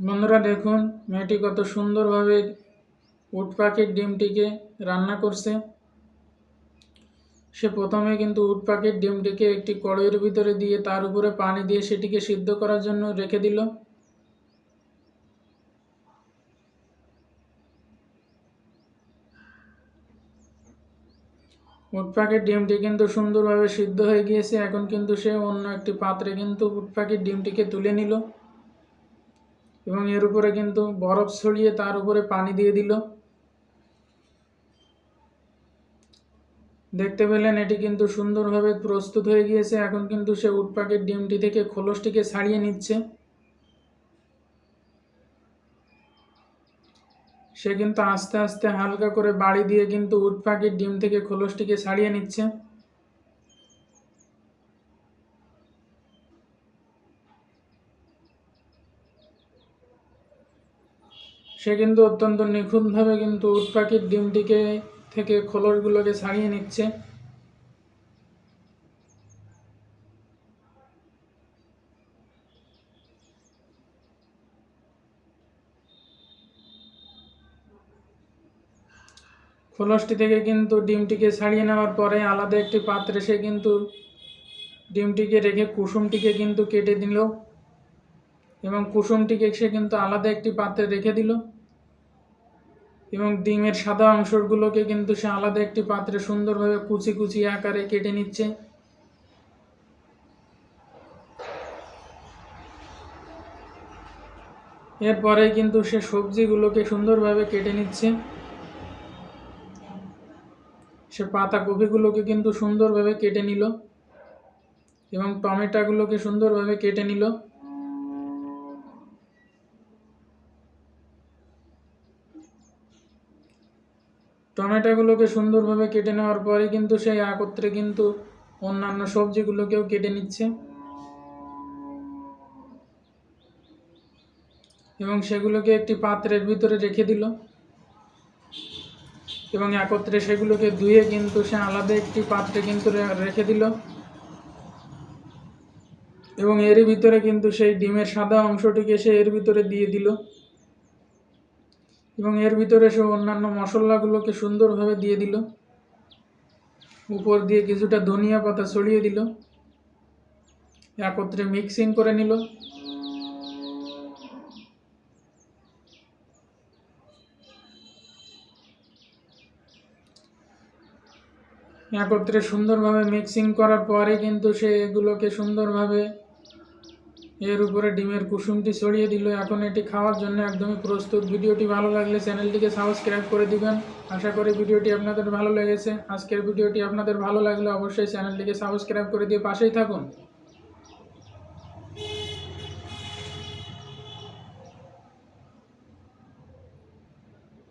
বন্ধুরা দেখুন মেয়েটি কত সুন্দরভাবে উট পাখির ডিমটিকে রান্না করছে। সে প্রথমে কিন্তু উট পাখির ডিমটিকে একটি কড়াইয়ের ভিতরে দিয়ে তার উপরে পানি দিয়ে সেটিকে সিদ্ধ করার জন্য রেখে দিল। উট পাখির ডিমটি কিন্তু সুন্দরভাবে সিদ্ধ হয়ে গিয়েছে। এখন কিন্তু সে অন্য একটি পাত্রে কিন্তু উট পাখির ডিমটিকে তুলে নিল এবং এর উপরে কিন্তু বরফ ছড়িয়ে তার উপরে পানি দিয়ে দিল। দেখতে পেলেন এটি কিন্তু সুন্দরভাবে প্রস্তুত হয়ে গিয়েছে। এখন কিন্তু সে উট পাখির ডিমটি থেকে খোলসটিকে ছাড়িয়ে নিচ্ছে। সে কিন্তু আস্তে আস্তে হালকা করে বাড়ি দিয়ে কিন্তু উট পাখির ডিম থেকে খোলসটিকে ছাড়িয়ে নিচ্ছে। সে কিন্তু অত্যন্ত নিখুঁতভাবে কিন্তু উট পাখির ডিমটিকে থেকে খোলসগুলোকে ছাড়িয়ে নিচ্ছে। খোলসটি থেকে কিন্তু ডিমটিকে ছাড়িয়ে নেওয়ার পরে আলাদা একটি পাত্রে সে কিন্তু ডিমটিকে রেখে কুসুমটিকে কিন্তু কেটে দিল এবং কুসুমটিকে সে কিন্তু আলাদা একটি পাত্রে রেখে দিল এবং ডিমের সাদা অংশগুলোকে কিন্তু সে আলাদা একটি পাত্রে সুন্দরভাবে কুচি কুচি আকারে কেটে নিচ্ছে। এরপরে কিন্তু সে সবজিগুলোকে সুন্দরভাবে কেটে নিচ্ছে। সে পাতা কপিগুলোকে কিন্তু সুন্দরভাবে কেটে নিল এবং টমেটোগুলোকে সুন্দরভাবে কেটে নিল। টমেটোগুলোকে সুন্দরভাবে কেটে নেওয়ার পরে কিন্তু সেই একত্রে কিন্তু অন্যান্য সবজিগুলোকেও কেটে নিচ্ছে এবং সেগুলোকে একটি পাত্রের ভিতরে রেখে দিল এবং একত্রে সেগুলোকে ধুয়ে কিন্তু সে আলাদা একটি পাত্রে কিন্তু রেখে দিল এবং এর ভিতরে কিন্তু সেই ডিমের সাদা অংশটিকে সে এর ভিতরে দিয়ে দিল এবং এর ভিতরে সে অন্যান্য মশলাগুলোকে সুন্দরভাবে দিয়ে দিল। উপর দিয়ে কিছুটা ধনিয়া পাতা ছড়িয়ে দিল, একত্রে মিক্সিং করে নিল। একত্রে সুন্দরভাবে মিক্সিং করার পরে কিন্তু সে এগুলোকে সুন্দরভাবে এর উপরে ডিমের কুসুমটি ছড়িয়ে দিল। এখন এটি খাওয়ার জন্য একদমই প্রস্তুত। ভিডিওটি ভালো লাগলে চ্যানেলটিকে সাবস্ক্রাইব করে দিবেন। আশা করি ভিডিওটি আপনাদের ভালো লেগেছে। আজকের ভিডিওটি আপনাদের ভালো লাগলে অবশ্যই চ্যানেলটিকে সাবস্ক্রাইব করে দিয়ে পাশেই থাকুন।